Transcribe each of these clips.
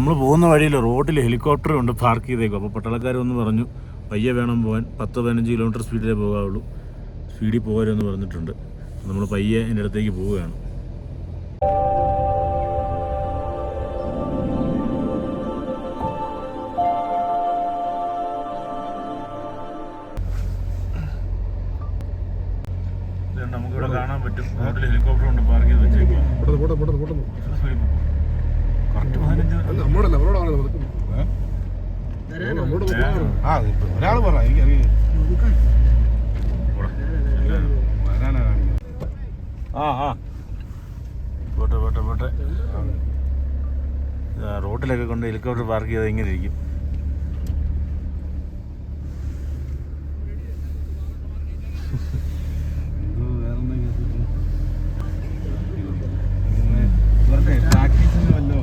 നമ്മൾ പോകുന്ന വഴിയിൽ റോഡിൽ ഹെലികോപ്റ്റർ കൊണ്ട് പാർക്ക് ചെയ്തേക്കും. അപ്പോൾ പട്ടാളക്കാരൊന്ന് പറഞ്ഞു പയ്യെ വേണം പോകാൻ, 10-15 കിലോമീറ്റർ സ്പീഡിലേ പോകാവുള്ളൂ, സ്പീഡിൽ പോകരുതെന്ന് പറഞ്ഞിട്ടുണ്ട്. നമ്മൾ പയ്യെ എൻ്റെ അടുത്തേക്ക് പോവുകയാണ്. നമുക്കിവിടെ കാണാൻ പറ്റും, റോഡിൽ ഹെലികോപ്റ്റർ കൊണ്ട് പാർക്ക് ചെയ്ത് വെച്ചേക്കും. കറക്റ്റ് 15 ഒരാൾ പറ എനിക്കറിയാം. പോട്ടെ റോഡിലൊക്കെ കൊണ്ട് ഹെലികോപ്റ്റർ പാർക്ക് ചെയ്ത് ഇങ്ങനെ ഇരിക്കും. പ്രാക്ടീസിന് വല്ലോ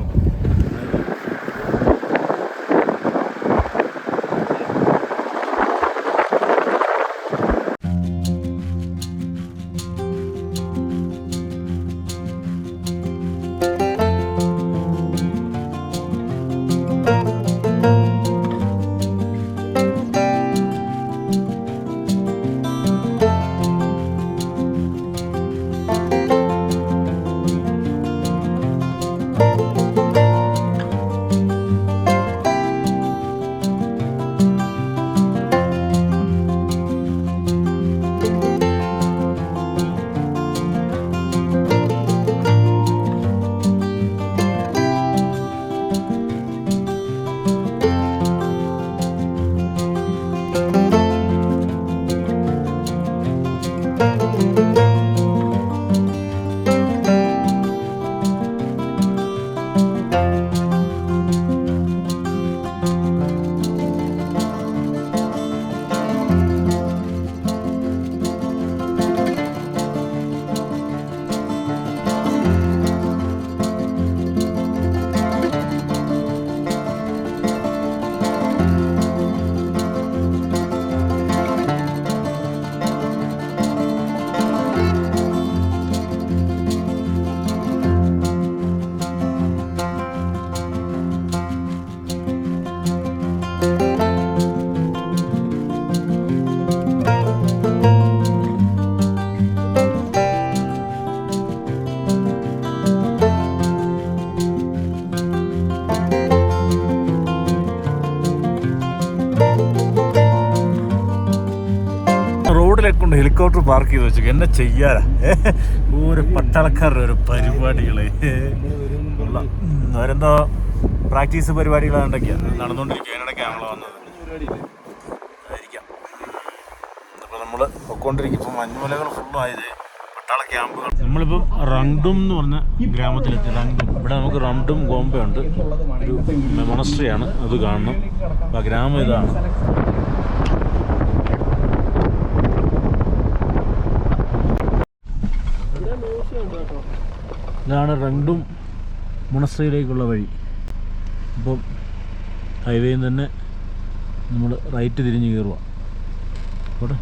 കൊണ്ട് ഹെലികോപ്റ്റർ പാർക്ക് ചെയ്ത് വെച്ചു. എന്നെ ചെയ്യാനാ ഒരു പട്ടാളക്കാരുടെ ഒരു പരിപാടികളെ അവരെന്തോ പ്രാക്ടീസ് പരിപാടികളാണ്ടൊക്കെയാണ് നടന്നുകൊണ്ടിരിക്കുക. അതിനിടയ്ക്കാണല്ലോ വന്നത് ആയിരിക്കാം. അപ്പോൾ നമ്മൾ പൊയ്ക്കൊണ്ടിരിക്കും. ഇപ്പം മഞ്ഞുമലകൾ ഫുള്ളും ആയത് പട്ടാള ക്യാമ്പുകൾ. നമ്മളിപ്പം റങ്ഡും എന്ന് പറഞ്ഞ ഗ്രാമത്തിലെത്തി. റങ്ഡും ഇവിടെ നമുക്ക് റംഡും ഗോംബെ ഉണ്ട്, ഒരു മൊണസ്ട്രിയാണ്, അത് കാണണം. അപ്പോൾ ആ ഗ്രാമം ഇതാണ്. ഇതാണ് റങ്ഡും മൊണസ്ട്രിയിലേക്കുള്ള വഴി. അപ്പം ഹൈവേയിൽ തന്നെ നമ്മൾ റൈറ്റ് തിരിഞ്ഞ് കയറുക. പോട്ടെ.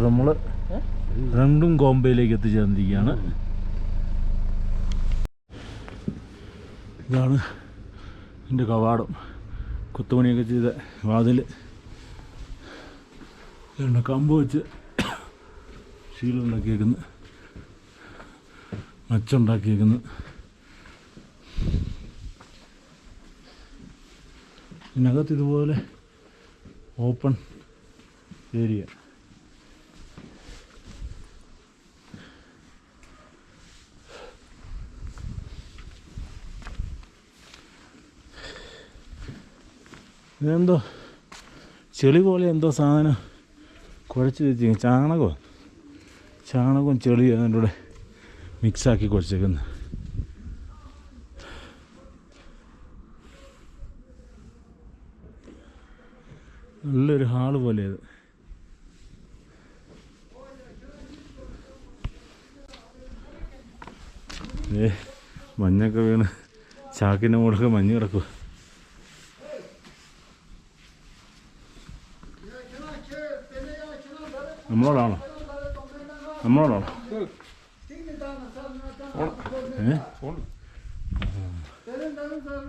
നമ്മൾ റങ്ഡും ഗോംബെയിലേക്ക് എത്തിച്ചേർന്നിരിക്കുകയാണ്. ഇതാണ് എൻ്റെ കവാടം, കൊത്തുപണിയൊക്കെ ചെയ്ത വാതിൽ. കമ്പ് വെച്ച് ശീലമുണ്ടാക്കിയേക്കുന്നു, മച്ചുണ്ടാക്കിയേക്കുന്നു. ഇതിനകത്ത് ഇതുപോലെ ഓപ്പൺ ഏരിയ. ഇതെന്തോ ചെളി പോലെ എന്തോ സാധനം കുഴച്ച് വെച്ചിരിക്കുന്നു. ചാണകവും ചെളിയും അതിൻ്റെ കൂടെ മിക്സാക്കി കുഴച്ചേക്കുന്നു. നല്ലൊരു ഹാള് പോലെ അത്. മഞ്ഞൊക്കെ വീണ് ചാക്കിൻ്റെ മുകളിലൊക്കെ മഞ്ഞ് കിടക്കുക. നമ്മളോടാണോ?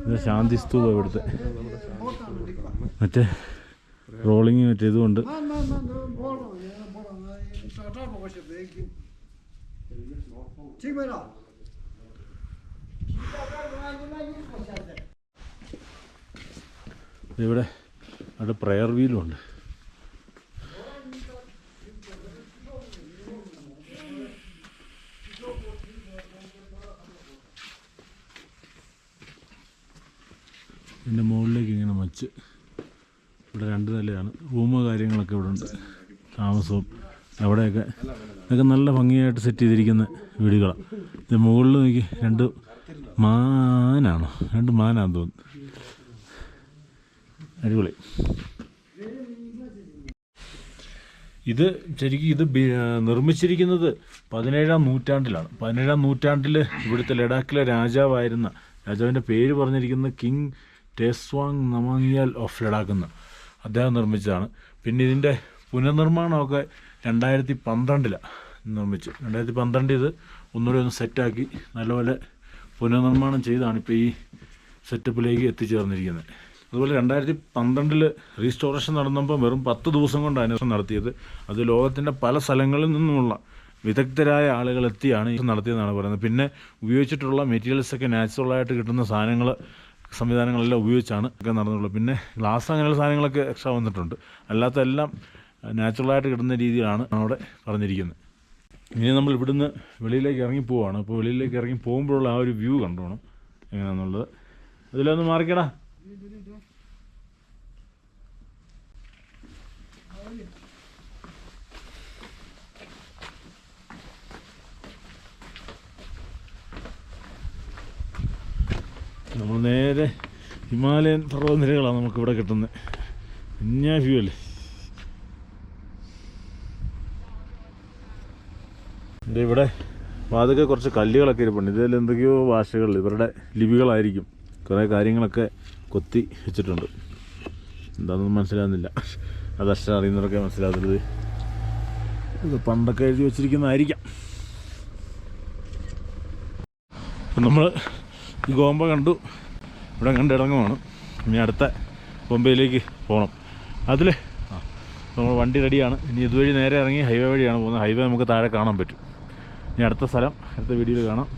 ഇത് ശാന്തി സ്തൂപ ഇവിടുത്തെ. മറ്റേ റോളിങ് മറ്റേ ഇതുകൊണ്ട്. ഇവിടെ അവിടെ പ്രയർ വീലുണ്ട്. ഇതിൻ്റെ മുകളിലേക്ക് ഇങ്ങനെ മച്ച്. ഇവിടെ 2 നിലയാണ്. റൂമ് കാര്യങ്ങളൊക്കെ ഇവിടെ ഉണ്ട്, താമസവും. അവിടെയൊക്കെ ഇതൊക്കെ നല്ല ഭംഗിയായിട്ട് സെറ്റ് ചെയ്തിരിക്കുന്ന വീടുകളാണ്. ഇത് മുകളിൽ നോക്കി 2 മാനാണോ? 2 മാനാന്ന് തോന്നുന്നു. അടിപൊളി. ഇത് ശരിക്കും ഇത് നിർമ്മിച്ചിരിക്കുന്നത് 17-ാം നൂറ്റാണ്ടിലാണ്. 17-ാം നൂറ്റാണ്ടിൽ ഇവിടുത്തെ ലഡാക്കിലെ രാജാവിൻ്റെ പേര് പറഞ്ഞിരിക്കുന്നത് കിങ് ടേസ്വാങ് നമാങ്ങിയാൽ ഓഫ് ലഡാക്ക് എന്ന് അദ്ദേഹം നിർമ്മിച്ചതാണ്. പിന്നെ ഇതിൻ്റെ പുനർനിർമ്മാണമൊക്കെ 2012 നിർമ്മിച്ചു. 2012 ഇത് ഒന്നുകൂടി ഒന്ന് സെറ്റാക്കി നല്ലപോലെ പുനർനിർമ്മാണം ചെയ്താണ് ഇപ്പോൾ ഈ സെറ്റപ്പിലേക്ക് എത്തിച്ചേർന്നിരിക്കുന്നത്. അതുപോലെ 2012 റീസ്റ്റോറേഷൻ നടന്നപ്പോൾ വെറും 10 ദിവസം കൊണ്ടാണ് നടത്തിയത്. അത് ലോകത്തിൻ്റെ പല സ്ഥലങ്ങളിൽ നിന്നുമുള്ള വിദഗ്ധരായ ആളുകൾ എത്തിയാണ് ഇത് നടത്തിയതെന്നാണ് പറയുന്നത്. പിന്നെ ഉപയോഗിച്ചിട്ടുള്ള മെറ്റീരിയൽസൊക്കെ നാച്ചുറലായിട്ട് കിട്ടുന്ന സംവിധാനങ്ങളെല്ലാം ഉപയോഗിച്ചാണ് ഒക്കെ നടന്നിട്ടുള്ളത്. പിന്നെ ഗ്ലാസ് അങ്ങനെയുള്ള സാധനങ്ങളൊക്കെ എക്സ്ട്രാ വന്നിട്ടുണ്ട്. അല്ലാത്ത എല്ലാം നാച്ചുറലായിട്ട് കിട്ടുന്ന രീതിയിലാണ് അവിടെ പറഞ്ഞിരിക്കുന്നത്. ഇനി നമ്മൾ ഇവിടുന്ന് വെളിയിലേക്ക് ഇറങ്ങി പോവുകയാണ്. അപ്പോൾ വെളിയിലേക്ക് ഇറങ്ങി പോകുമ്പോഴുള്ള ആ ഒരു വ്യൂ കണ്ടോണം എങ്ങനെയാണെന്നുള്ളത്. അതിലൊന്ന് മാറിക്കടാ. നമ്മൾ നേരെ ഹിമാലയൻ പർവ്വതനിരകളാണ് നമുക്കിവിടെ കിട്ടുന്നത്. പിന്നെ വ്യൂ അല്ലേ. ഇവിടെ വാതൊക്കെ കുറച്ച് കല്ലുകളൊക്കെ ഇരിപ്പുണ്ട്. ഇതിൽ എന്തൊക്കെയോ ഭാഷകൾ ഇവരുടെ ലിപികളായിരിക്കും. കുറേ കാര്യങ്ങളൊക്കെ കൊത്തി വെച്ചിട്ടുണ്ട്. എന്താണെന്നൊന്നും മനസ്സിലാകുന്നില്ല. അത് അക്ഷരം അറിയുന്നവരൊക്കെ മനസ്സിലാകുന്നത്. ഇത് പണ്ടൊക്കെ എഴുതി വെച്ചിരിക്കുന്നതായിരിക്കാം. അപ്പം നമ്മൾ ഈ ഗോമ്പ കണ്ടു, ഇവിടെ കണ്ട് ഇറങ്ങുവാണ്. ഇനി അടുത്ത ബോംബെയിലേക്ക് പോകണം. അതിൽ നമ്മൾ വണ്ടി റെഡിയാണ്. ഇനി ഇതുവഴി നേരെ ഇറങ്ങി ഹൈവേ വഴിയാണ് പോകുന്നത്. ഹൈവേ നമുക്ക് താഴെ കാണാൻ പറ്റും. ഇനി അടുത്ത സ്ഥലം അടുത്ത വീഡിയോയിൽ കാണാം.